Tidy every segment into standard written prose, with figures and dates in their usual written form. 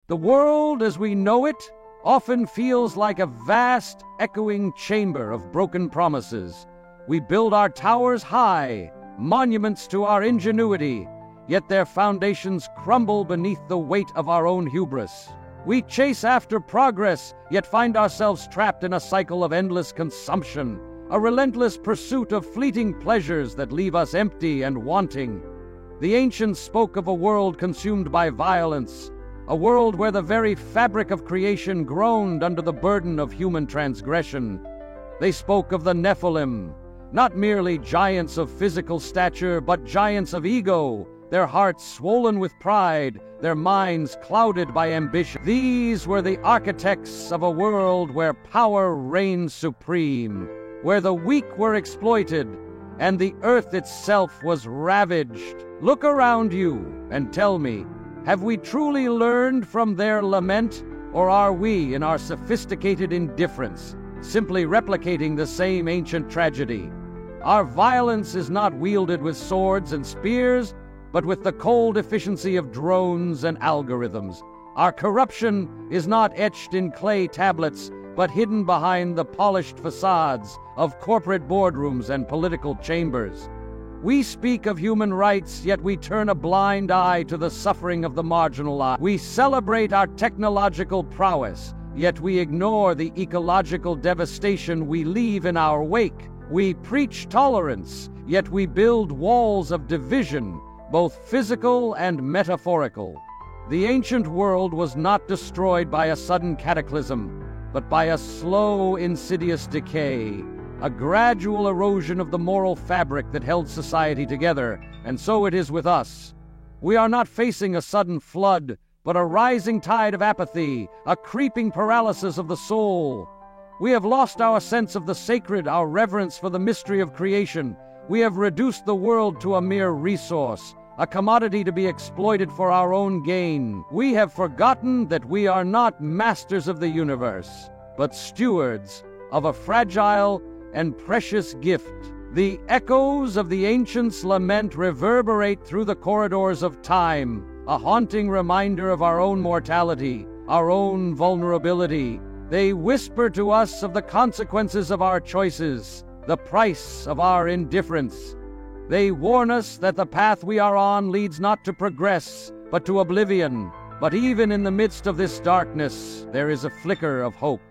The world as we know it often feels like a vast, echoing chamber of broken promises. We build our towers high, monuments to our ingenuity, yet their foundations crumble beneath the weight of our own hubris. We chase after progress, yet find ourselves trapped in a cycle of endless consumption, a relentless pursuit of fleeting pleasures that leave us empty and wanting. The ancients spoke of a world consumed by violence, a world where the very fabric of creation groaned under the burden of human transgression. They spoke of the Nephilim, not merely giants of physical stature, but giants of ego, their hearts swollen with pride, their minds clouded by ambition. These were the architects of a world where power reigned supreme, where the weak were exploited, and the earth itself was ravaged. Look around you and tell me, have we truly learned from their lament, or are we, in our sophisticated indifference, simply replicating the same ancient tragedy? Our violence is not wielded with swords and spears, but with the cold efficiency of drones and algorithms. Our corruption is not etched in clay tablets, but hidden behind the polished facades of corporate boardrooms and political chambers. We speak of human rights, yet we turn a blind eye to the suffering of the marginalized. We celebrate our technological prowess, yet we ignore the ecological devastation we leave in our wake. We preach tolerance, yet we build walls of division, both physical and metaphorical. The ancient world was not destroyed by a sudden cataclysm, but by a slow, insidious decay, a gradual erosion of the moral fabric that held society together, and so it is with us. We are not facing a sudden flood, but a rising tide of apathy, a creeping paralysis of the soul. We have lost our sense of the sacred, our reverence for the mystery of creation. We have reduced the world to a mere resource, a commodity to be exploited for our own gain. We have forgotten that we are not masters of the universe, but stewards of a fragile and precious gift. The echoes of the ancients' lament reverberate through the corridors of time, a haunting reminder of our own mortality, our own vulnerability. They whisper to us of the consequences of our choices, the price of our indifference. They warn us that the path we are on leads not to progress, but to oblivion. But even in the midst of this darkness, there is a flicker of hope,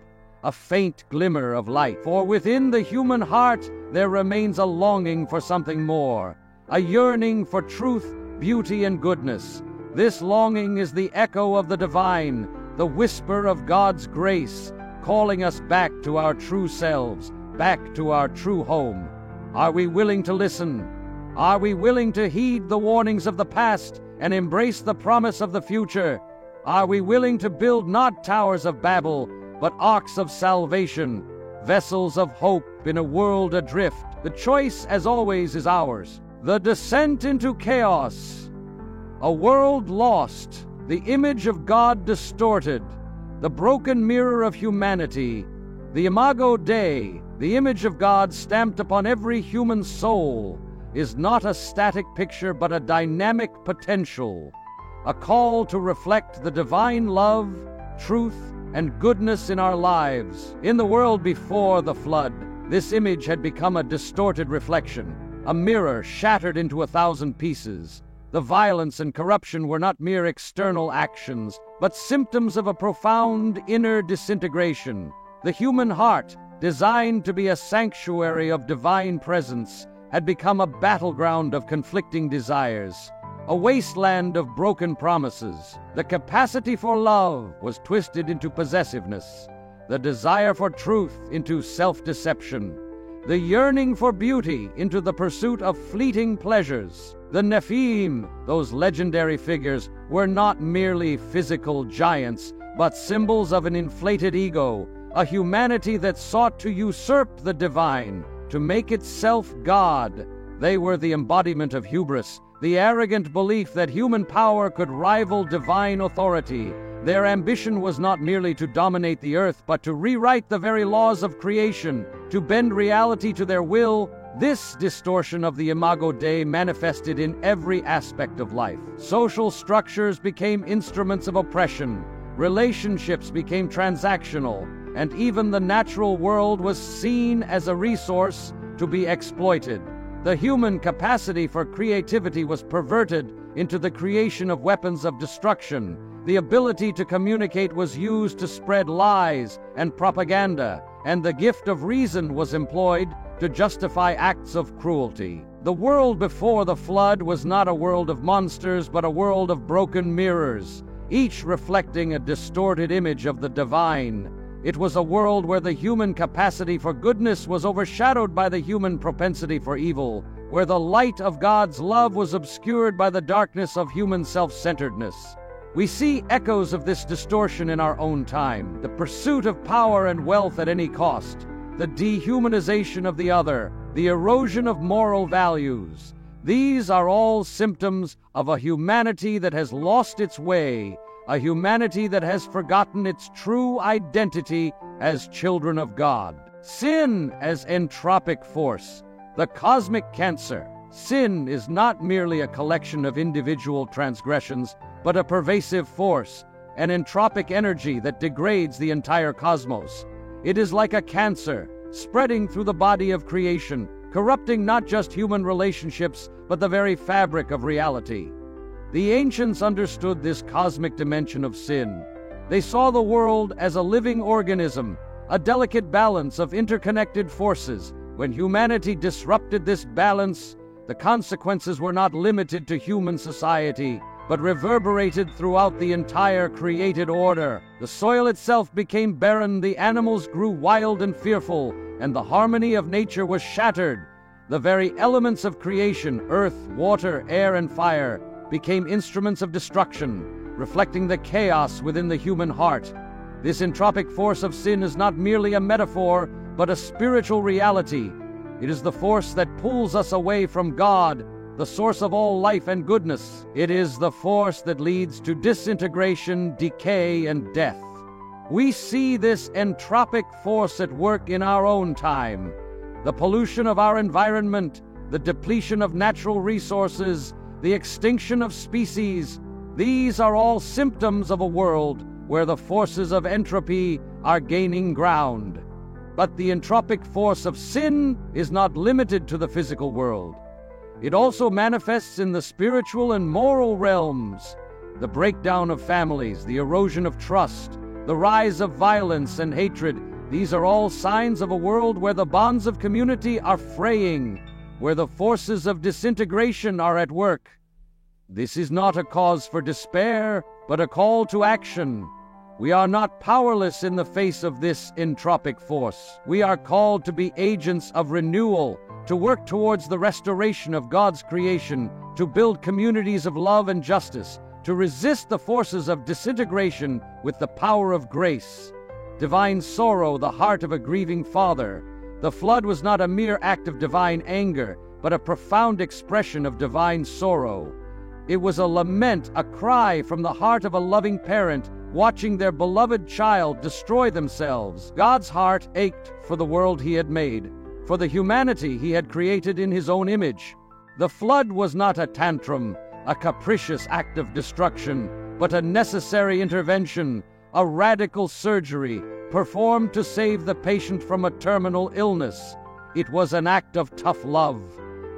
a faint glimmer of light. For within the human heart, there remains a longing for something more, a yearning for truth, beauty, and goodness. This longing is the echo of the divine, the whisper of God's grace, calling us back to our true selves, back to our true home. Are we willing to listen? Are we willing to heed the warnings of the past and embrace the promise of the future? Are we willing to build not towers of Babel, but arks of salvation, vessels of hope in a world adrift? The choice, as always, is ours. The descent into chaos, a world lost, the image of God distorted, the broken mirror of humanity, the Imago Dei, the image of God stamped upon every human soul, is not a static picture but a dynamic potential, a call to reflect the divine love, truth, and goodness in our lives. In the world before the flood, this image had become a distorted reflection, a mirror shattered into 1,000 pieces. The violence and corruption were not mere external actions, but symptoms of a profound inner disintegration. The human heart, designed to be a sanctuary of divine presence, had become a battleground of conflicting desires, a wasteland of broken promises. The capacity for love was twisted into possessiveness, the desire for truth into self-deception, the yearning for beauty into the pursuit of fleeting pleasures. The Nephilim, those legendary figures, were not merely physical giants, but symbols of an inflated ego, a humanity that sought to usurp the divine, to make itself God. They were the embodiment of hubris, the arrogant belief that human power could rival divine authority. Their ambition was not merely to dominate the earth, but to rewrite the very laws of creation, to bend reality to their will. This distortion of the Imago Dei manifested in every aspect of life. Social structures became instruments of oppression. Relationships became transactional, and even the natural world was seen as a resource to be exploited. The human capacity for creativity was perverted into the creation of weapons of destruction. The ability to communicate was used to spread lies and propaganda, and the gift of reason was employed to justify acts of cruelty. The world before the flood was not a world of monsters, but a world of broken mirrors, each reflecting a distorted image of the divine. It was a world where the human capacity for goodness was overshadowed by the human propensity for evil, where the light of God's love was obscured by the darkness of human self-centeredness. We see echoes of this distortion in our own time: the pursuit of power and wealth at any cost, the dehumanization of the other, the erosion of moral values. These are all symptoms of a humanity that has lost its way, a humanity that has forgotten its true identity as children of God. Sin as entropic force, the cosmic cancer. Sin is not merely a collection of individual transgressions, but a pervasive force, an entropic energy that degrades the entire cosmos. It is like a cancer, spreading through the body of creation, corrupting not just human relationships, but the very fabric of reality. The ancients understood this cosmic dimension of sin. They saw the world as a living organism, a delicate balance of interconnected forces. When humanity disrupted this balance, the consequences were not limited to human society, but reverberated throughout the entire created order. The soil itself became barren, the animals grew wild and fearful, and the harmony of nature was shattered. The very elements of creation, earth, water, air, and fire, became instruments of destruction, reflecting the chaos within the human heart. This entropic force of sin is not merely a metaphor, but a spiritual reality. It is the force that pulls us away from God, the source of all life and goodness. It is the force that leads to disintegration, decay, and death. We see this entropic force at work in our own time. The pollution of our environment, the depletion of natural resources, the extinction of species, these are all symptoms of a world where the forces of entropy are gaining ground. But the entropic force of sin is not limited to the physical world. It also manifests in the spiritual and moral realms. The breakdown of families, the erosion of trust, the rise of violence and hatred, these are all signs of a world where the bonds of community are fraying, where the forces of disintegration are at work. This is not a cause for despair, but a call to action. We are not powerless in the face of this entropic force. We are called to be agents of renewal, to work towards the restoration of God's creation, to build communities of love and justice, to resist the forces of disintegration with the power of grace. Divine sorrow, the heart of a grieving father. The flood was not a mere act of divine anger, but a profound expression of divine sorrow. It was a lament, a cry from the heart of a loving parent watching their beloved child destroy themselves. God's heart ached for the world he had made, for the humanity he had created in his own image. The flood was not a tantrum, a capricious act of destruction, but a necessary intervention, a radical surgery performed to save the patient from a terminal illness. It was an act of tough love,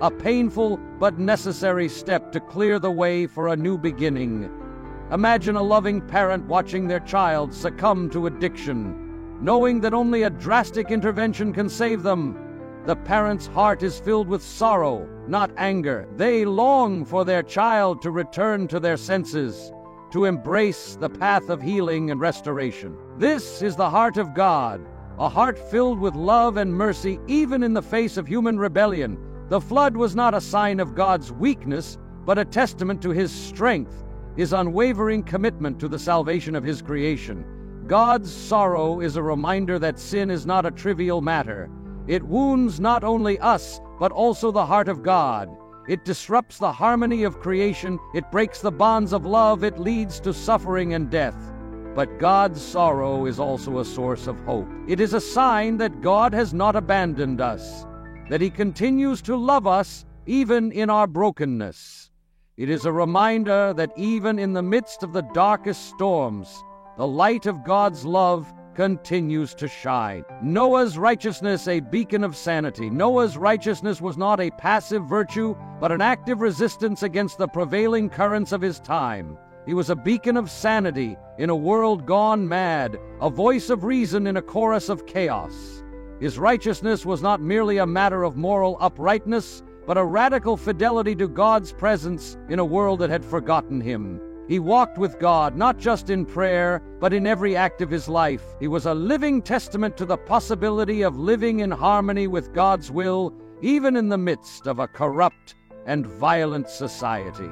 a painful but necessary step to clear the way for a new beginning. Imagine a loving parent watching their child succumb to addiction, knowing that only a drastic intervention can save them. The parent's heart is filled with sorrow, not anger. They long for their child to return to their senses, to embrace the path of healing and restoration. This is the heart of God, a heart filled with love and mercy even in the face of human rebellion. The flood was not a sign of God's weakness, but a testament to his strength, his unwavering commitment to the salvation of his creation. God's sorrow is a reminder that sin is not a trivial matter. It wounds not only us, but also the heart of God. It disrupts the harmony of creation, it breaks the bonds of love, it leads to suffering and death. But God's sorrow is also a source of hope. It is a sign that God has not abandoned us, that he continues to love us even in our brokenness. It is a reminder that even in the midst of the darkest storms, the light of God's love continues to shine. Noah's righteousness, a beacon of sanity. Noah's righteousness was not a passive virtue, but an active resistance against the prevailing currents of his time. He was a beacon of sanity in a world gone mad, a voice of reason in a chorus of chaos. His righteousness was not merely a matter of moral uprightness, but a radical fidelity to God's presence in a world that had forgotten him. He walked with God, not just in prayer, but in every act of his life. He was a living testament to the possibility of living in harmony with God's will, even in the midst of a corrupt and violent society.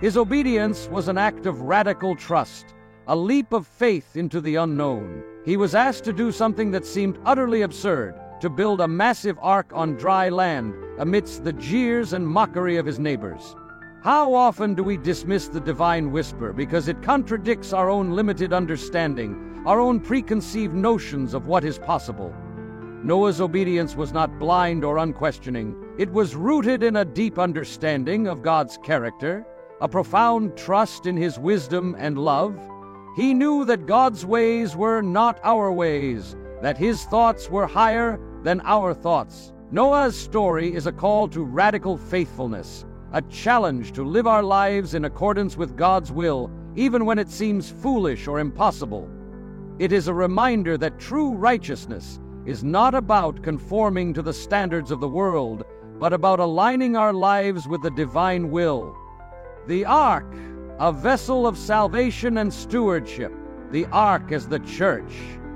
His obedience was an act of radical trust, a leap of faith into the unknown. He was asked to do something that seemed utterly absurd, to build a massive ark on dry land amidst the jeers and mockery of his neighbors. How often do we dismiss the divine whisper because it contradicts our own limited understanding, our own preconceived notions of what is possible? Noah's obedience was not blind or unquestioning. It was rooted in a deep understanding of God's character, a profound trust in his wisdom and love. He knew that God's ways were not our ways, that his thoughts were higher than our thoughts. Noah's story is a call to radical faithfulness, a challenge to live our lives in accordance with God's will, even when it seems foolish or impossible. It is a reminder that true righteousness is not about conforming to the standards of the world, but about aligning our lives with the divine will. The Ark, a vessel of salvation and stewardship. The Ark as the church,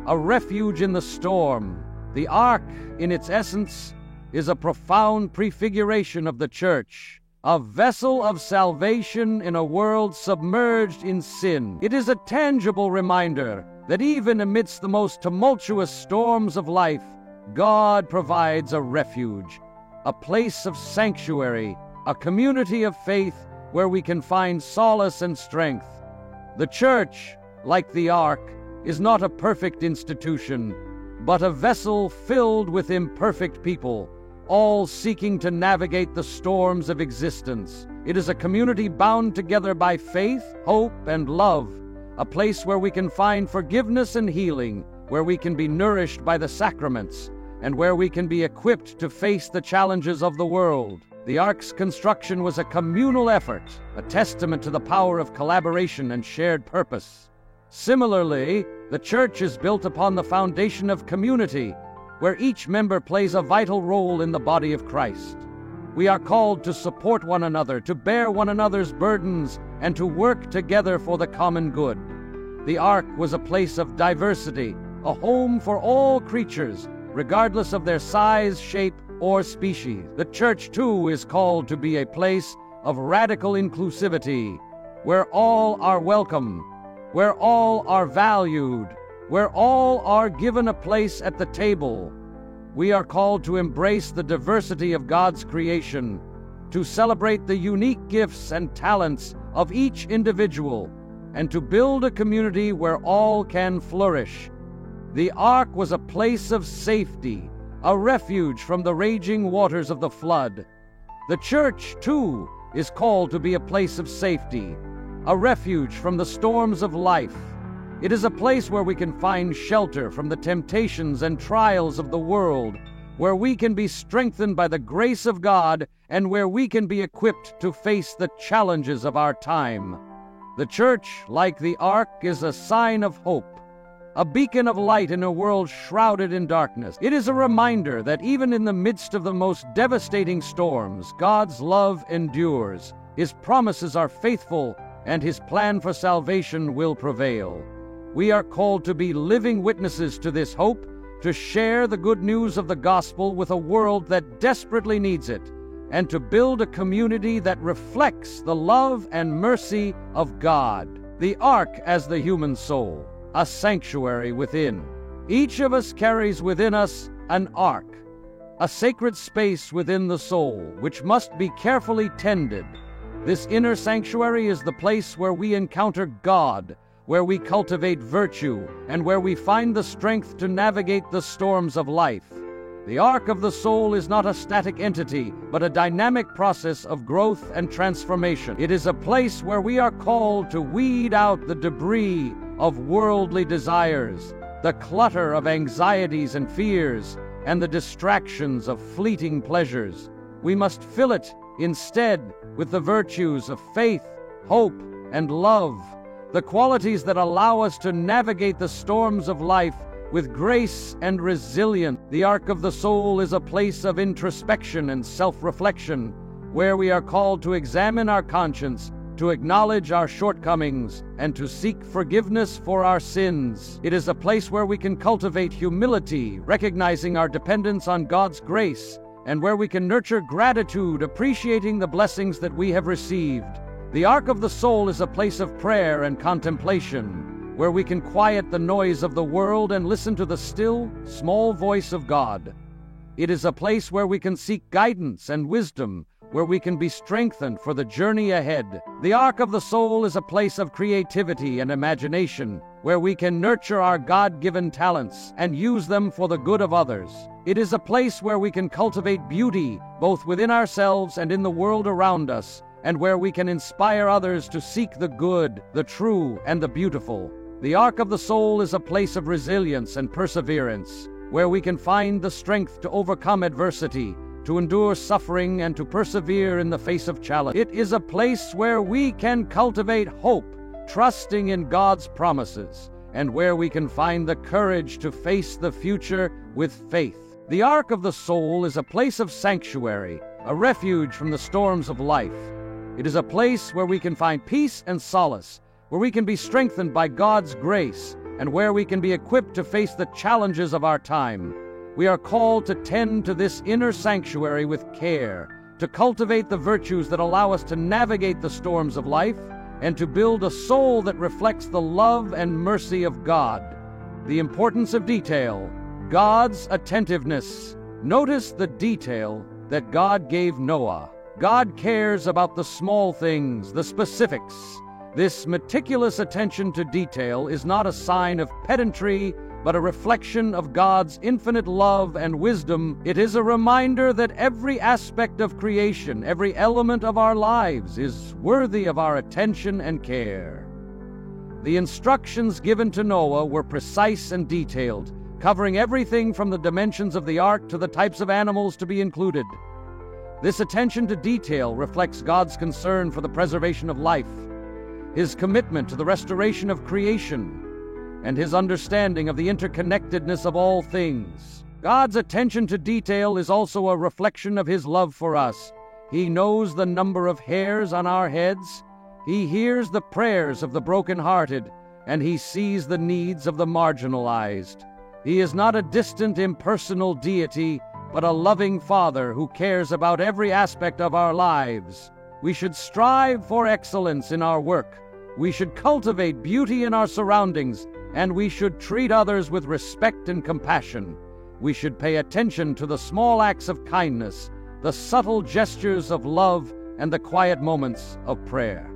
a refuge in the storm. The Ark, in its essence, is a profound prefiguration of the church. A vessel of salvation in a world submerged in sin. It is a tangible reminder that even amidst the most tumultuous storms of life, God provides a refuge, a place of sanctuary, a community of faith where we can find solace and strength. The church, like the Ark, is not a perfect institution, but a vessel filled with imperfect people, all seeking to navigate the storms of existence. It is a community bound together by faith, hope, and love, a place where we can find forgiveness and healing, where we can be nourished by the sacraments, and where we can be equipped to face the challenges of the world. The Ark's construction was a communal effort, a testament to the power of collaboration and shared purpose. Similarly, the church is built upon the foundation of community, where each member plays a vital role in the body of Christ. We are called to support one another, to bear one another's burdens, and to work together for the common good. The Ark was a place of diversity, a home for all creatures, regardless of their size, shape, or species. The church, too, is called to be a place of radical inclusivity, where all are welcome, where all are valued, where all are given a place at the table. We are called to embrace the diversity of God's creation, to celebrate the unique gifts and talents of each individual, and to build a community where all can flourish. The Ark was a place of safety, a refuge from the raging waters of the flood. The church, too, is called to be a place of safety, a refuge from the storms of life. It is a place where we can find shelter from the temptations and trials of the world, where we can be strengthened by the grace of God, and where we can be equipped to face the challenges of our time. The church, like the Ark, is a sign of hope, a beacon of light in a world shrouded in darkness. It is a reminder that even in the midst of the most devastating storms, God's love endures, His promises are faithful, and His plan for salvation will prevail. We are called to be living witnesses to this hope, to share the good news of the gospel with a world that desperately needs it, and to build a community that reflects the love and mercy of God. The Ark as the human soul, a sanctuary within. Each of us carries within us an ark, a sacred space within the soul, which must be carefully tended. This inner sanctuary is the place where we encounter God, where we cultivate virtue, and where we find the strength to navigate the storms of life. The Ark of the soul is not a static entity, but a dynamic process of growth and transformation. It is a place where we are called to weed out the debris of worldly desires, the clutter of anxieties and fears, and the distractions of fleeting pleasures. We must fill it, instead, with the virtues of faith, hope, and love, the qualities that allow us to navigate the storms of life with grace and resilience. The Ark of the Soul is a place of introspection and self-reflection, where we are called to examine our conscience, to acknowledge our shortcomings, and to seek forgiveness for our sins. It is a place where we can cultivate humility, recognizing our dependence on God's grace, and where we can nurture gratitude, appreciating the blessings that we have received. The Ark of the Soul is a place of prayer and contemplation, where we can quiet the noise of the world and listen to the still, small voice of God. It is a place where we can seek guidance and wisdom, where we can be strengthened for the journey ahead. The Ark of the Soul is a place of creativity and imagination, where we can nurture our God-given talents and use them for the good of others. It is a place where we can cultivate beauty, both within ourselves and in the world around us, and where we can inspire others to seek the good, the true, and the beautiful. The Ark of the Soul is a place of resilience and perseverance, where we can find the strength to overcome adversity, to endure suffering, and to persevere in the face of challenge. It is a place where we can cultivate hope, trusting in God's promises, and where we can find the courage to face the future with faith. The Ark of the Soul is a place of sanctuary, a refuge from the storms of life. It is a place where we can find peace and solace, where we can be strengthened by God's grace, and where we can be equipped to face the challenges of our time. We are called to tend to this inner sanctuary with care, to cultivate the virtues that allow us to navigate the storms of life, and to build a soul that reflects the love and mercy of God. The importance of detail, God's attentiveness. Notice the detail that God gave Noah. God cares about the small things, the specifics. This meticulous attention to detail is not a sign of pedantry, but a reflection of God's infinite love and wisdom. It is a reminder that every aspect of creation, every element of our lives, is worthy of our attention and care. The instructions given to Noah were precise and detailed, covering everything from the dimensions of the ark to the types of animals to be included. This attention to detail reflects God's concern for the preservation of life, His commitment to the restoration of creation, and His understanding of the interconnectedness of all things. God's attention to detail is also a reflection of His love for us. He knows the number of hairs on our heads. He hears the prayers of the brokenhearted, and He sees the needs of the marginalized. He is not a distant, impersonal deity, but a loving Father who cares about every aspect of our lives. We should strive for excellence in our work. We should cultivate beauty in our surroundings, and we should treat others with respect and compassion. We should pay attention to the small acts of kindness, the subtle gestures of love, and the quiet moments of prayer.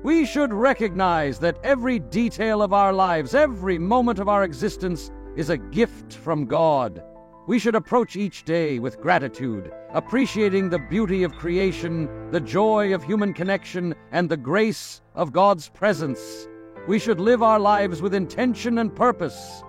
We should recognize that every detail of our lives, every moment of our existence, is a gift from God. We should approach each day with gratitude, appreciating the beauty of creation, the joy of human connection, and the grace of God's presence. We should live our lives with intention and purpose,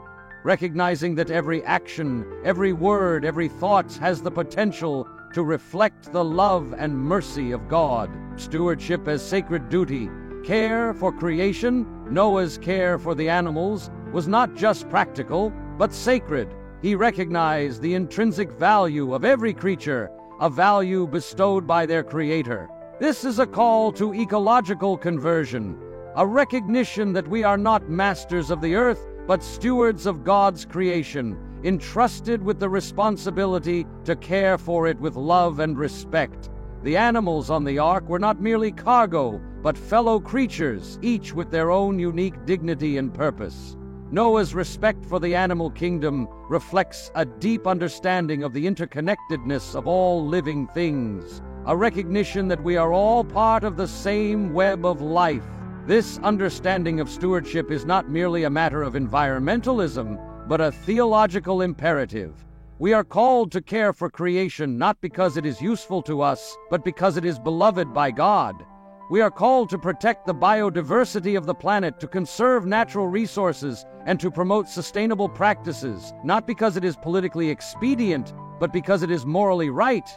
recognizing that every action, every word, every thought has the potential to reflect the love and mercy of God. Stewardship as sacred duty, care for creation, Noah's care for the animals, was not just practical, but sacred. He recognized the intrinsic value of every creature, a value bestowed by their Creator. This is a call to ecological conversion, a recognition that we are not masters of the earth, but stewards of God's creation, entrusted with the responsibility to care for it with love and respect. The animals on the ark were not merely cargo, but fellow creatures, each with their own unique dignity and purpose. Noah's respect for the animal kingdom reflects a deep understanding of the interconnectedness of all living things, a recognition that we are all part of the same web of life. This understanding of stewardship is not merely a matter of environmentalism, but a theological imperative. We are called to care for creation not because it is useful to us, but because it is beloved by God. We are called to protect the biodiversity of the planet, to conserve natural resources, and to promote sustainable practices, not because it is politically expedient, but because it is morally right.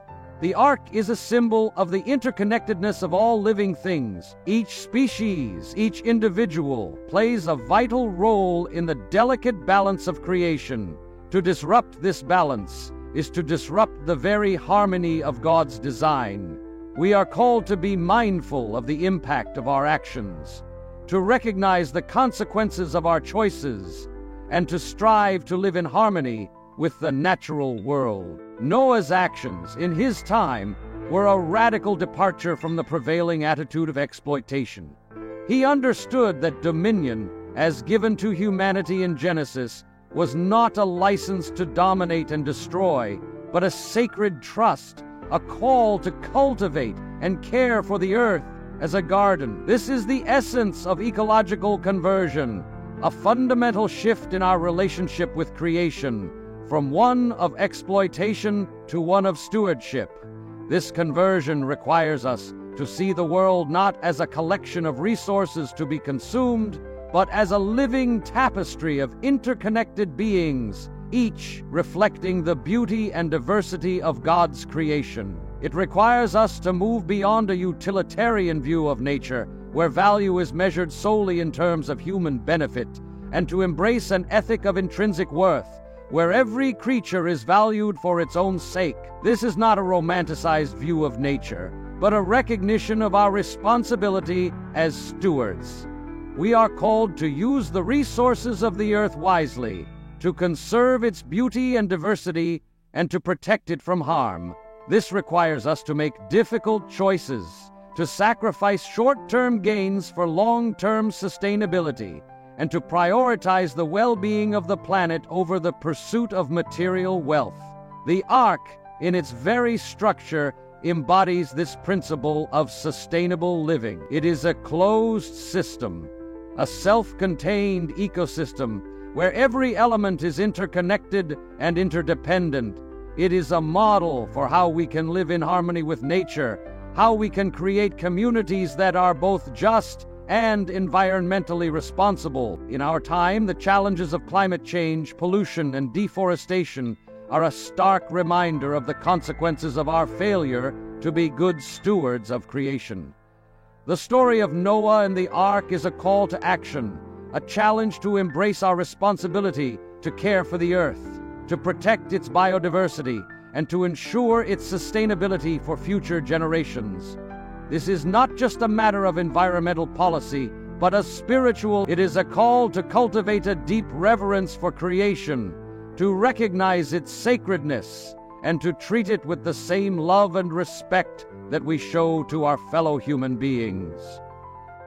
The Ark is a symbol of the interconnectedness of all living things. Each species, each individual, plays a vital role in the delicate balance of creation. To disrupt this balance is to disrupt the very harmony of God's design. We are called to be mindful of the impact of our actions, to recognize the consequences of our choices, and to strive to live in harmony with the natural world. Noah's actions in his time were a radical departure from the prevailing attitude of exploitation. He understood that dominion, as given to humanity in Genesis, was not a license to dominate and destroy, but a sacred trust, a call to cultivate and care for the earth as a garden. This is the essence of ecological conversion, a fundamental shift in our relationship with creation, from one of exploitation to one of stewardship. This conversion requires us to see the world not as a collection of resources to be consumed, but as a living tapestry of interconnected beings, each reflecting the beauty and diversity of God's creation. It requires us to move beyond a utilitarian view of nature, where value is measured solely in terms of human benefit, and to embrace an ethic of intrinsic worth, where every creature is valued for its own sake. This is not a romanticized view of nature, but a recognition of our responsibility as stewards. We are called to use the resources of the earth wisely, to conserve its beauty and diversity, and to protect it from harm. This requires us to make difficult choices, to sacrifice short-term gains for long-term sustainability, and to prioritize the well-being of the planet over the pursuit of material wealth. The Ark, in its very structure, embodies this principle of sustainable living. It is a closed system, a self-contained ecosystem, where every element is interconnected and interdependent. It is a model for how we can live in harmony with nature, how we can create communities that are both just and environmentally responsible. In our time, the challenges of climate change, pollution, and deforestation are a stark reminder of the consequences of our failure to be good stewards of creation. The story of Noah and the Ark is a call to action, a challenge to embrace our responsibility to care for the earth, to protect its biodiversity, and to ensure its sustainability for future generations. This is not just a matter of environmental policy, but a spiritual. It is a call to cultivate a deep reverence for creation, to recognize its sacredness, and to treat it with the same love and respect that we show to our fellow human beings.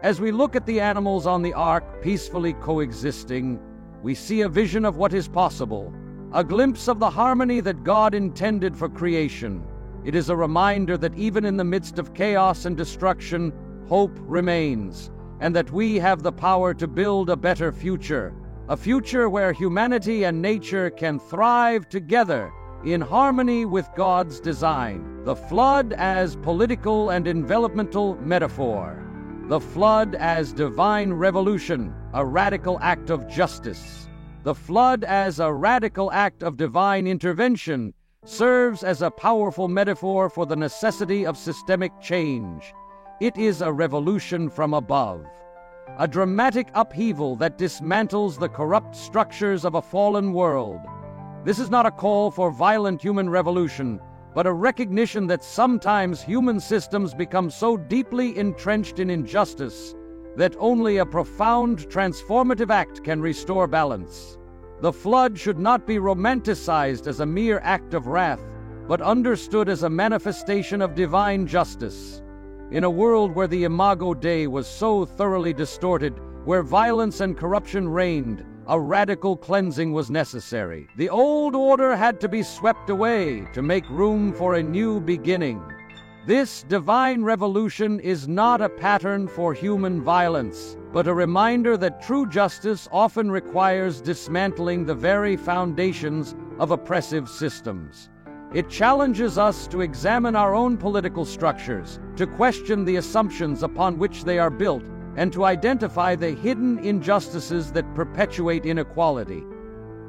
As we look at the animals on the Ark peacefully coexisting, we see a vision of what is possible, a glimpse of the harmony that God intended for creation. It is a reminder that even in the midst of chaos and destruction, hope remains, and that we have the power to build a better future, a future where humanity and nature can thrive together in harmony with God's design. The flood as political and environmental metaphor. The flood as divine revolution, a radical act of justice. The flood as a radical act of divine intervention serves as a powerful metaphor for the necessity of systemic change. It is a revolution from above, a dramatic upheaval that dismantles the corrupt structures of a fallen world. This is not a call for violent human revolution, but a recognition that sometimes human systems become so deeply entrenched in injustice that only a profound transformative act can restore balance. The flood should not be romanticized as a mere act of wrath, but understood as a manifestation of divine justice. In a world where the Imago Dei was so thoroughly distorted, where violence and corruption reigned, a radical cleansing was necessary. The old order had to be swept away to make room for a new beginning. This divine revolution is not a pattern for human violence, but a reminder that true justice often requires dismantling the very foundations of oppressive systems. It challenges us to examine our own political structures, to question the assumptions upon which they are built, and to identify the hidden injustices that perpetuate inequality.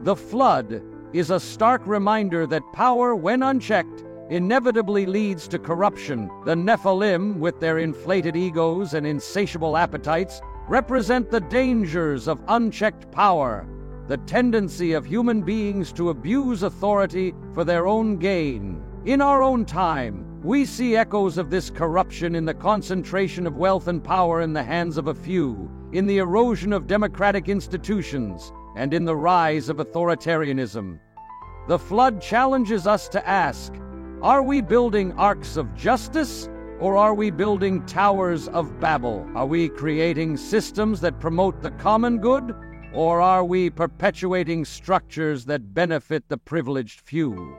The flood is a stark reminder that power, when unchecked, inevitably leads to corruption. The Nephilim, with their inflated egos and insatiable appetites, represent the dangers of unchecked power, the tendency of human beings to abuse authority for their own gain. In our own time, we see echoes of this corruption in the concentration of wealth and power in the hands of a few, in the erosion of democratic institutions, and in the rise of authoritarianism. The flood challenges us to ask, are we building arcs of justice, or are we building towers of Babel? Are we creating systems that promote the common good, or are we perpetuating structures that benefit the privileged few?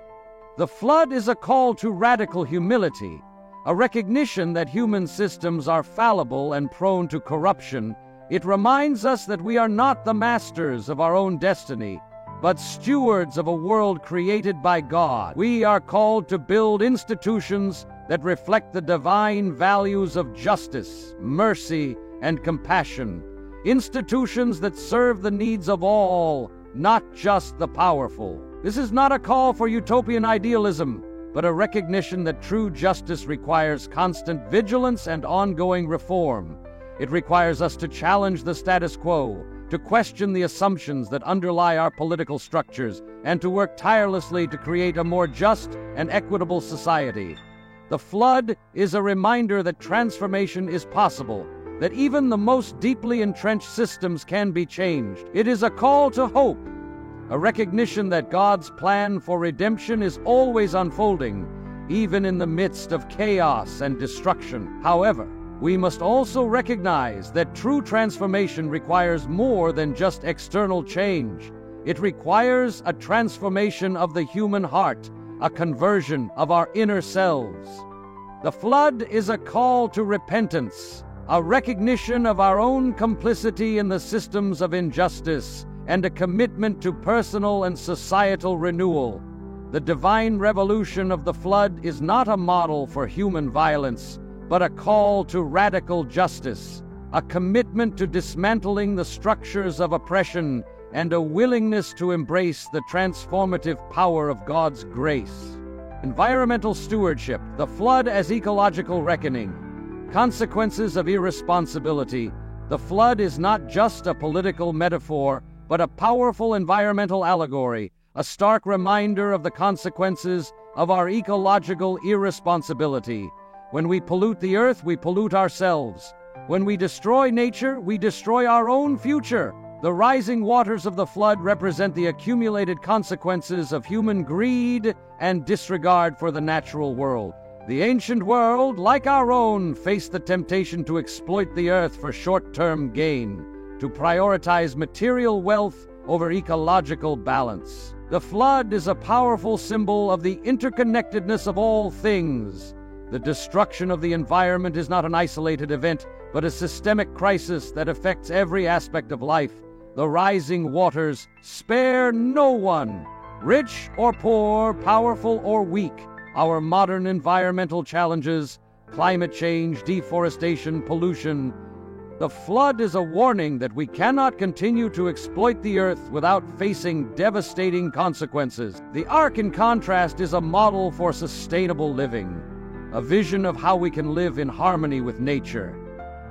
The flood is a call to radical humility, a recognition that human systems are fallible and prone to corruption. It reminds us that we are not the masters of our own destiny, but stewards of a world created by God. We are called to build institutions that reflect the divine values of justice, mercy, and compassion. Institutions that serve the needs of all, not just the powerful. This is not a call for utopian idealism, but a recognition that true justice requires constant vigilance and ongoing reform. It requires us to challenge the status quo, to question the assumptions that underlie our political structures, and to work tirelessly to create a more just and equitable society. The flood is a reminder that transformation is possible, that even the most deeply entrenched systems can be changed. It is a call to hope, a recognition that God's plan for redemption is always unfolding, even in the midst of chaos and destruction. However, we must also recognize that true transformation requires more than just external change. It requires a transformation of the human heart, a conversion of our inner selves. The flood is a call to repentance, a recognition of our own complicity in the systems of injustice, and a commitment to personal and societal renewal. The divine revolution of the flood is not a model for human violence, but a call to radical justice, a commitment to dismantling the structures of oppression, and a willingness to embrace the transformative power of God's grace. Environmental stewardship, the flood as ecological reckoning. Consequences of irresponsibility. The flood is not just a political metaphor, but a powerful environmental allegory, a stark reminder of the consequences of our ecological irresponsibility. When we pollute the earth, we pollute ourselves. When we destroy nature, we destroy our own future. The rising waters of the flood represent the accumulated consequences of human greed and disregard for the natural world. The ancient world, like our own, faced the temptation to exploit the earth for short-term gain, to prioritize material wealth over ecological balance. The flood is a powerful symbol of the interconnectedness of all things. The destruction of the environment is not an isolated event, but a systemic crisis that affects every aspect of life. The rising waters spare no one, rich or poor, powerful or weak. Our modern environmental challenges, climate change, deforestation, pollution. The flood is a warning that we cannot continue to exploit the earth without facing devastating consequences. The Ark, in contrast, is a model for sustainable living, a vision of how we can live in harmony with nature.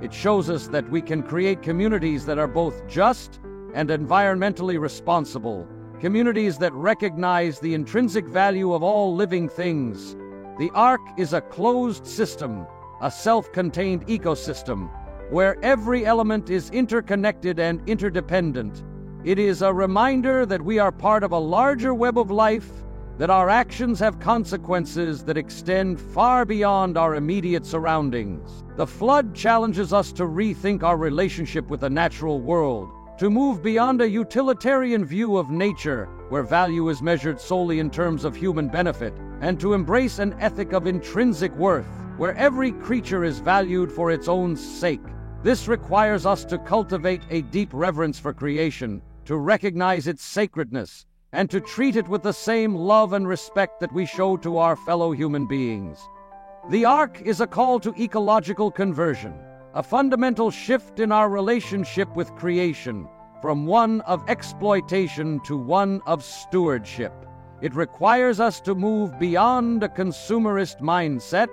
It shows us that we can create communities that are both just and environmentally responsible, communities that recognize the intrinsic value of all living things. The Ark is a closed system, a self-contained ecosystem, where every element is interconnected and interdependent. It is a reminder that we are part of a larger web of life, that our actions have consequences that extend far beyond our immediate surroundings. The flood challenges us to rethink our relationship with the natural world, to move beyond a utilitarian view of nature, where value is measured solely in terms of human benefit, and to embrace an ethic of intrinsic worth, where every creature is valued for its own sake. This requires us to cultivate a deep reverence for creation, to recognize its sacredness, and to treat it with the same love and respect that we show to our fellow human beings. The Ark is a call to ecological conversion, a fundamental shift in our relationship with creation, from one of exploitation to one of stewardship. It requires us to move beyond a consumerist mindset,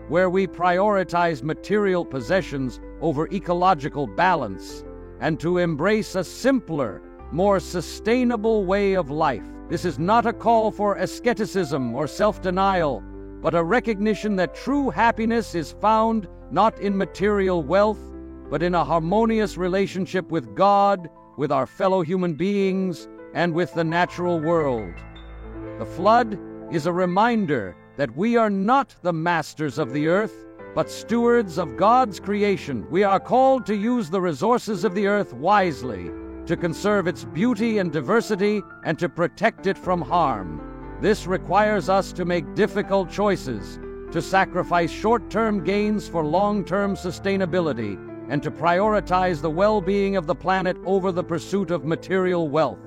where we prioritize material possessions over ecological balance, and to embrace a simpler, more sustainable way of life. This is not a call for asceticism or self-denial, but a recognition that true happiness is found not in material wealth, but in a harmonious relationship with God, with our fellow human beings, and with the natural world. The flood is a reminder that we are not the masters of the earth, but stewards of God's creation. We are called to use the resources of the earth wisely, to conserve its beauty and diversity, and to protect it from harm. This requires us to make difficult choices, to sacrifice short-term gains for long-term sustainability, and to prioritize the well-being of the planet over the pursuit of material wealth.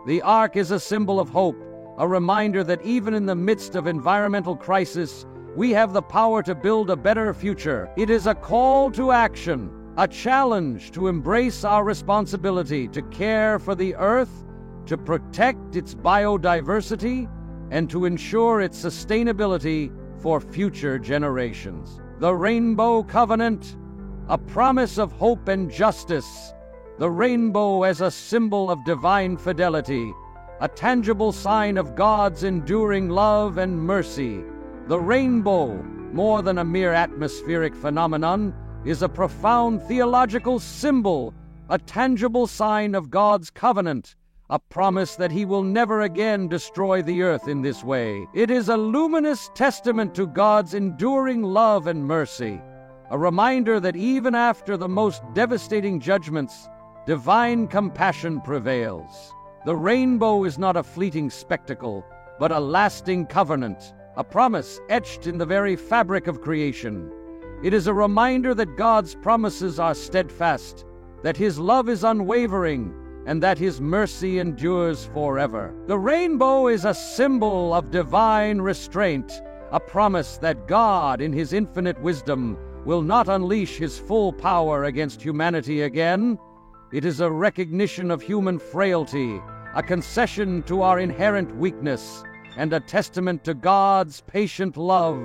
The Ark is a symbol of hope, a reminder that even in the midst of environmental crisis, we have the power to build a better future. It is a call to action, a challenge to embrace our responsibility to care for the earth, to protect its biodiversity, and to ensure its sustainability for future generations. The Rainbow Covenant, a promise of hope and justice. The rainbow as a symbol of divine fidelity, a tangible sign of God's enduring love and mercy. The rainbow, more than a mere atmospheric phenomenon, is a profound theological symbol, a tangible sign of God's covenant, a promise that He will never again destroy the earth in this way. It is a luminous testament to God's enduring love and mercy, a reminder that even after the most devastating judgments, divine compassion prevails. The rainbow is not a fleeting spectacle, but a lasting covenant, a promise etched in the very fabric of creation. It is a reminder that God's promises are steadfast, that His love is unwavering, and that His mercy endures forever. The rainbow is a symbol of divine restraint, a promise that God, in His infinite wisdom, will not unleash His full power against humanity again. It is a recognition of human frailty, a concession to our inherent weakness, and a testament to God's patient love.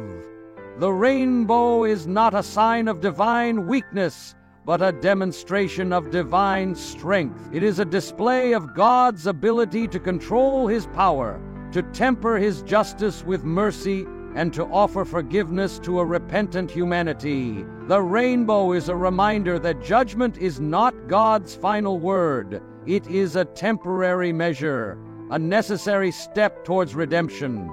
The rainbow is not a sign of divine weakness, but a demonstration of divine strength. It is a display of God's ability to control His power, to temper His justice with mercy, and to offer forgiveness to a repentant humanity. The rainbow is a reminder that judgment is not God's final word. It is a temporary measure, a necessary step towards redemption.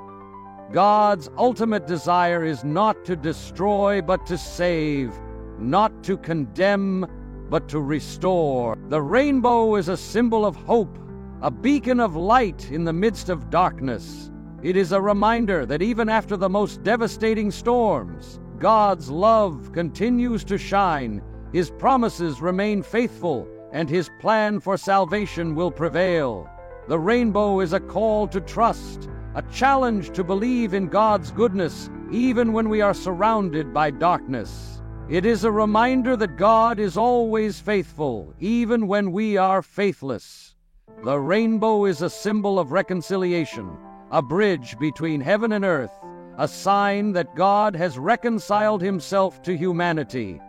God's ultimate desire is not to destroy, but to save, not to condemn, but to restore. The rainbow is a symbol of hope, a beacon of light in the midst of darkness. It is a reminder that even after the most devastating storms, God's love continues to shine, His promises remain faithful, and His plan for salvation will prevail. The rainbow is a call to trust, a challenge to believe in God's goodness, even when we are surrounded by darkness. It is a reminder that God is always faithful, even when we are faithless. The rainbow is a symbol of reconciliation, a bridge between heaven and earth, a sign that God has reconciled Himself to humanity.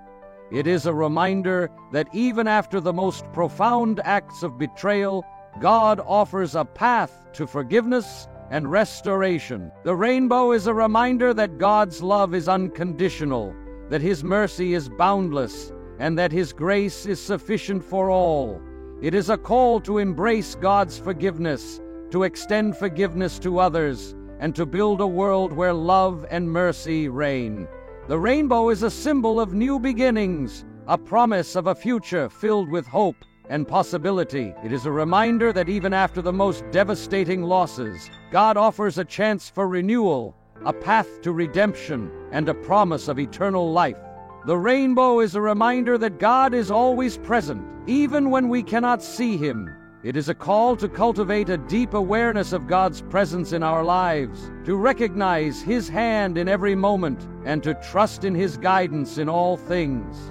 It is a reminder that even after the most profound acts of betrayal, God offers a path to forgiveness and restoration. The rainbow is a reminder that God's love is unconditional, that His mercy is boundless, and that His grace is sufficient for all. It is a call to embrace God's forgiveness, to extend forgiveness to others, and to build a world where love and mercy reign. The rainbow is a symbol of new beginnings, a promise of a future filled with hope and possibility. It is a reminder that even after the most devastating losses, God offers a chance for renewal, a path to redemption, and a promise of eternal life. The rainbow is a reminder that God is always present, even when we cannot see Him. It is a call to cultivate a deep awareness of God's presence in our lives, to recognize His hand in every moment, and to trust in His guidance in all things.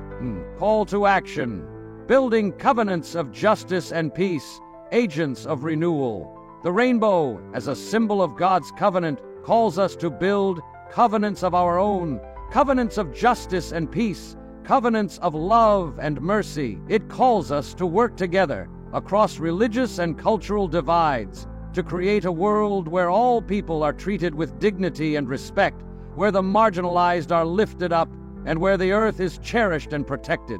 Call to action. Building covenants of justice and peace, agents of renewal. The rainbow, as a symbol of God's covenant, calls us to build covenants of our own, covenants of justice and peace, covenants of love and mercy. It calls us to work together across religious and cultural divides to create a world where all people are treated with dignity and respect, where the marginalized are lifted up, and where the earth is cherished and protected.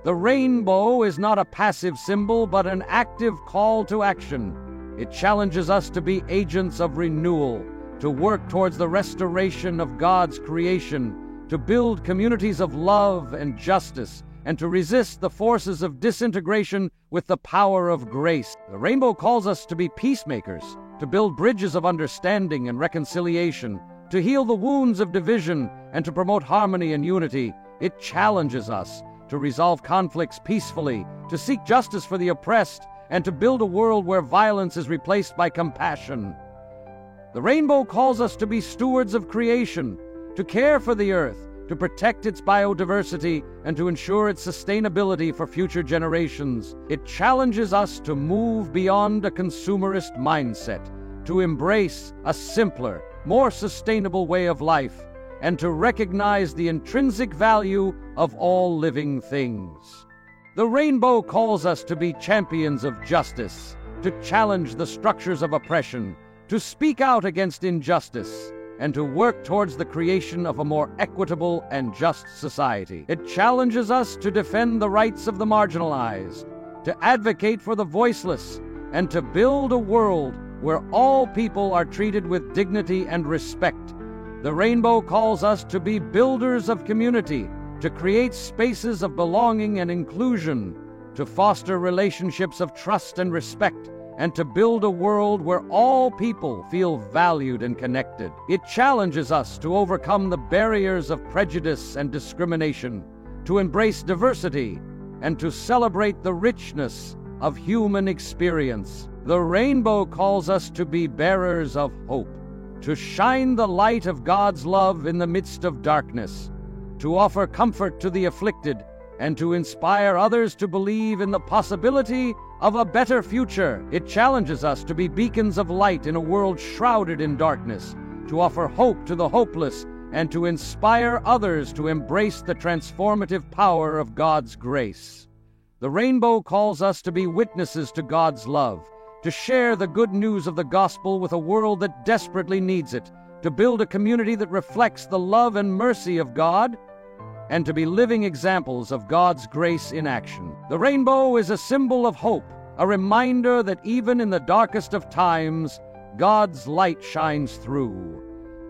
The rainbow is not a passive symbol, but an active call to action. It challenges us to be agents of renewal, to work towards the restoration of God's creation, to build communities of love and justice, and to resist the forces of disintegration with the power of grace. The rainbow calls us to be peacemakers, to build bridges of understanding and reconciliation, to heal the wounds of division, and to promote harmony and unity. It challenges us to resolve conflicts peacefully, to seek justice for the oppressed, and to build a world where violence is replaced by compassion. The rainbow calls us to be stewards of creation, to care for the earth, to protect its biodiversity, and to ensure its sustainability for future generations. It challenges us to move beyond a consumerist mindset, to embrace a simpler, more sustainable way of life, and to recognize the intrinsic value of all living things. The rainbow calls us to be champions of justice, to challenge the structures of oppression, to speak out against injustice, and to work towards the creation of a more equitable and just society. It challenges us to defend the rights of the marginalized, to advocate for the voiceless, and to build a world where all people are treated with dignity and respect. The rainbow calls us to be builders of community, to create spaces of belonging and inclusion, to foster relationships of trust and respect, and to build a world where all people feel valued and connected. It challenges us to overcome the barriers of prejudice and discrimination, to embrace diversity, and to celebrate the richness of human experience. The rainbow calls us to be bearers of hope, to shine the light of God's love in the midst of darkness, to offer comfort to the afflicted, and to inspire others to believe in the possibility of a better future. It challenges us to be beacons of light in a world shrouded in darkness, to offer hope to the hopeless, and to inspire others to embrace the transformative power of God's grace. The rainbow calls us to be witnesses to God's love, to share the good news of the gospel with a world that desperately needs it, to build a community that reflects the love and mercy of God, and to be living examples of God's grace in action. The rainbow is a symbol of hope, a reminder that even in the darkest of times, God's light shines through.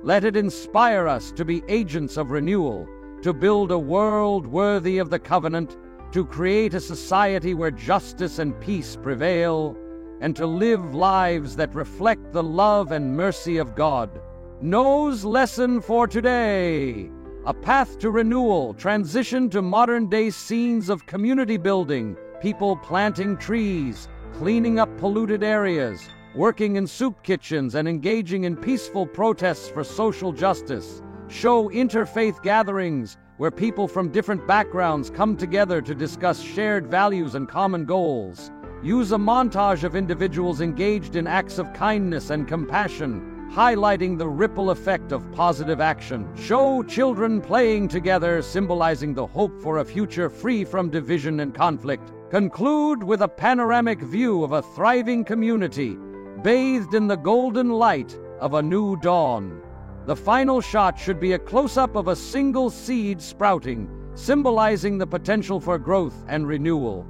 Let it inspire us to be agents of renewal, to build a world worthy of the covenant, to create a society where justice and peace prevail, and to live lives that reflect the love and mercy of God. Noah's lesson for today: a path to renewal, transition to modern-day scenes of community building, people planting trees, cleaning up polluted areas, working in soup kitchens, and engaging in peaceful protests for social justice. Show interfaith gatherings where people from different backgrounds come together to discuss shared values and common goals. Use a montage of individuals engaged in acts of kindness and compassion, highlighting the ripple effect of positive action. Show children playing together, symbolizing the hope for a future free from division and conflict. Conclude with a panoramic view of a thriving community, bathed in the golden light of a new dawn. The final shot should be a close-up of a single seed sprouting, symbolizing the potential for growth and renewal.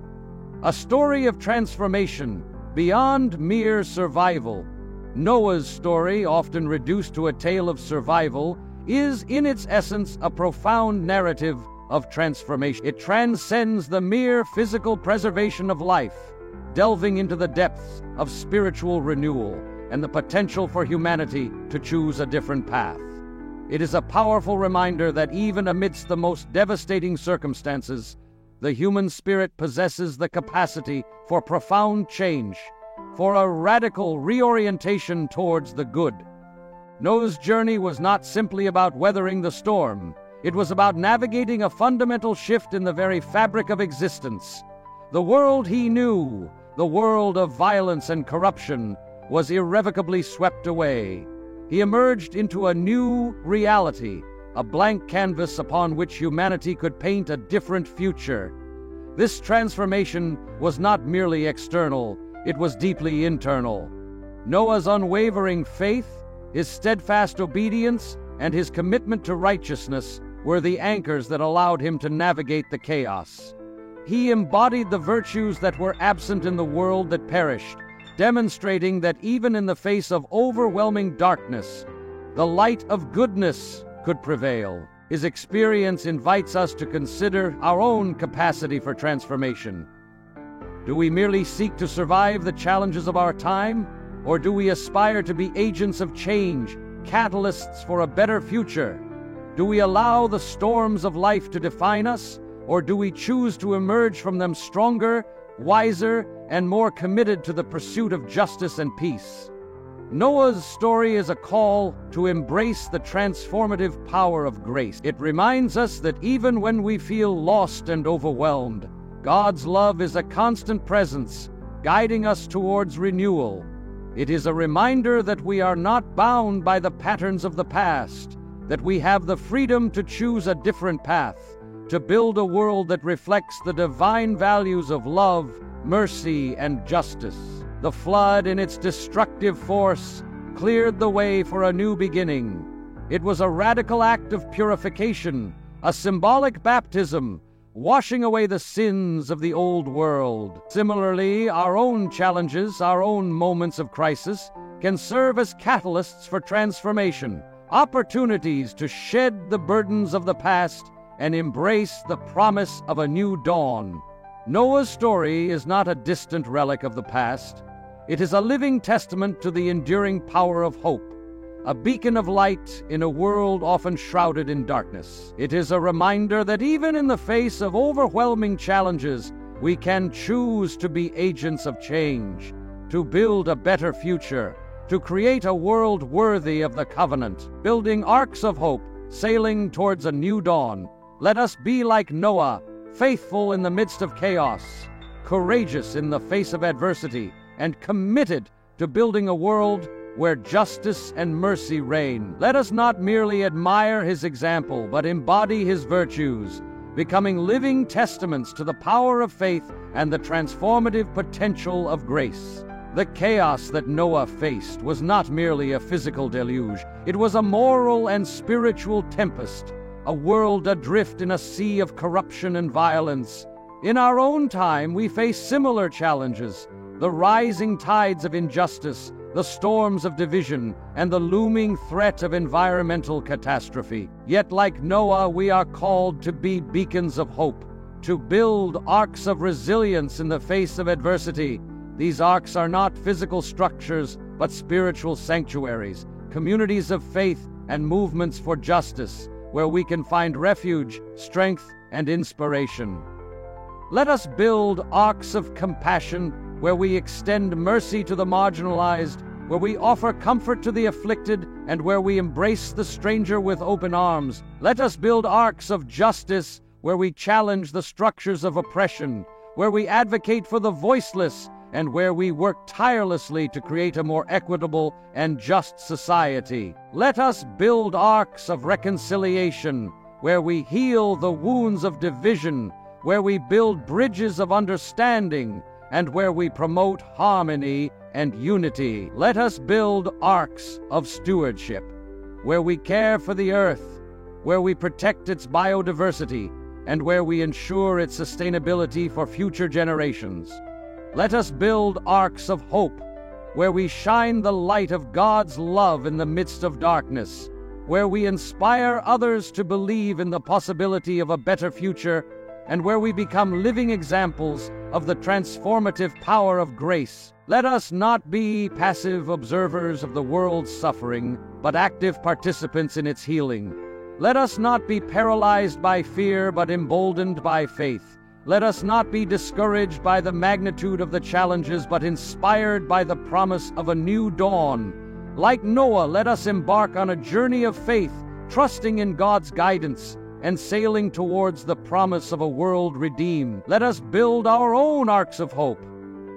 A story of transformation beyond mere survival. Noah's story, often reduced to a tale of survival, is in its essence a profound narrative of transformation. It transcends the mere physical preservation of life, delving into the depths of spiritual renewal and the potential for humanity to choose a different path. It is a powerful reminder that even amidst the most devastating circumstances, The human spirit possesses the capacity for profound change, for a radical reorientation towards the good. Noah's journey was not simply about weathering the storm. It was about navigating a fundamental shift in the very fabric of existence. The world he knew, the world of violence and corruption, was irrevocably swept away. He emerged into a new reality, a blank canvas upon which humanity could paint a different future. This transformation was not merely external, it was deeply internal. Noah's unwavering faith, his steadfast obedience, and his commitment to righteousness were the anchors that allowed him to navigate the chaos. He embodied the virtues that were absent in the world that perished, demonstrating that even in the face of overwhelming darkness, the light of goodness could prevail. His experience invites us to consider our own capacity for transformation. Do we merely seek to survive the challenges of our time, or do we aspire to be agents of change, catalysts for a better future? Do we allow the storms of life to define us, or do we choose to emerge from them stronger, wiser, and more committed to the pursuit of justice and peace? Noah's story is a call to embrace the transformative power of grace. It reminds us that even when we feel lost and overwhelmed, God's love is a constant presence, guiding us towards renewal. It is a reminder that we are not bound by the patterns of the past, that we have the freedom to choose a different path, to build a world that reflects the divine values of love, mercy, and justice. The flood, in its destructive force, cleared the way for a new beginning. It was a radical act of purification, a symbolic baptism, washing away the sins of the old world. Similarly, our own challenges, our own moments of crisis, can serve as catalysts for transformation, opportunities to shed the burdens of the past and embrace the promise of a new dawn. Noah's story is not a distant relic of the past. It is a living testament to the enduring power of hope, a beacon of light in a world often shrouded in darkness. It is a reminder that even in the face of overwhelming challenges, we can choose to be agents of change, to build a better future, to create a world worthy of the covenant, building arcs of hope, sailing towards a new dawn. Let us be like Noah, faithful in the midst of chaos, courageous in the face of adversity, and committed to building a world where justice and mercy reign. Let us not merely admire his example, but embody his virtues, becoming living testaments to the power of faith and the transformative potential of grace. The chaos that Noah faced was not merely a physical deluge. It was a moral and spiritual tempest, a world adrift in a sea of corruption and violence. In our own time, we face similar challenges: the rising tides of injustice, the storms of division, and the looming threat of environmental catastrophe. Yet, like Noah, we are called to be beacons of hope, to build arcs of resilience in the face of adversity. These arcs are not physical structures, but spiritual sanctuaries, communities of faith and movements for justice, where we can find refuge, strength, and inspiration. Let us build arcs of compassion, where we extend mercy to the marginalized, where we offer comfort to the afflicted, and where we embrace the stranger with open arms. Let us build arcs of justice, where we challenge the structures of oppression, where we advocate for the voiceless, and where we work tirelessly to create a more equitable and just society. Let us build arcs of reconciliation, where we heal the wounds of division, where we build bridges of understanding, and where we promote harmony and unity. Let us build arcs of stewardship, where we care for the earth, where we protect its biodiversity, and where we ensure its sustainability for future generations. Let us build arcs of hope, where we shine the light of God's love in the midst of darkness, where we inspire others to believe in the possibility of a better future, and where we become living examples of the transformative power of grace. Let us not be passive observers of the world's suffering, but active participants in its healing. Let us not be paralyzed by fear, but emboldened by faith, Let us not be discouraged by the magnitude of the challenges, but inspired by the promise of a new dawn. Like Noah, let us embark on a journey of faith, trusting in God's guidance and sailing towards the promise of a world redeemed. Let us build our own arks of hope,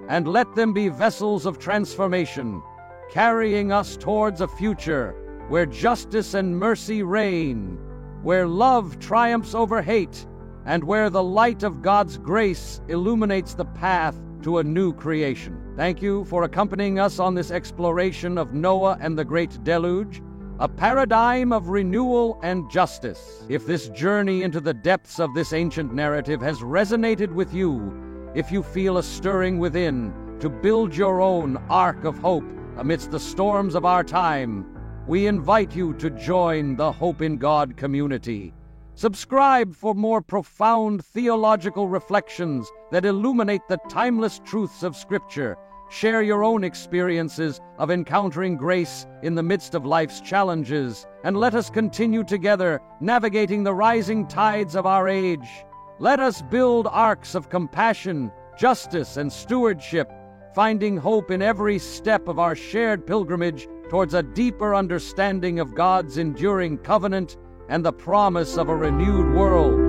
and let them be vessels of transformation, carrying us towards a future where justice and mercy reign, where love triumphs over hate, and where the light of God's grace illuminates the path to a new creation. Thank you for accompanying us on this exploration of Noah and the Great Deluge, a paradigm of renewal and justice. If this journey into the depths of this ancient narrative has resonated with you, if you feel a stirring within to build your own ark of hope amidst the storms of our time, we invite you to join the Hope in God community. Subscribe for more profound theological reflections that illuminate the timeless truths of Scripture. Share your own experiences of encountering grace in the midst of life's challenges, and let us continue together, navigating the rising tides of our age. Let us build arks of compassion, justice, and stewardship, finding hope in every step of our shared pilgrimage towards a deeper understanding of God's enduring covenant and the promise of a renewed world.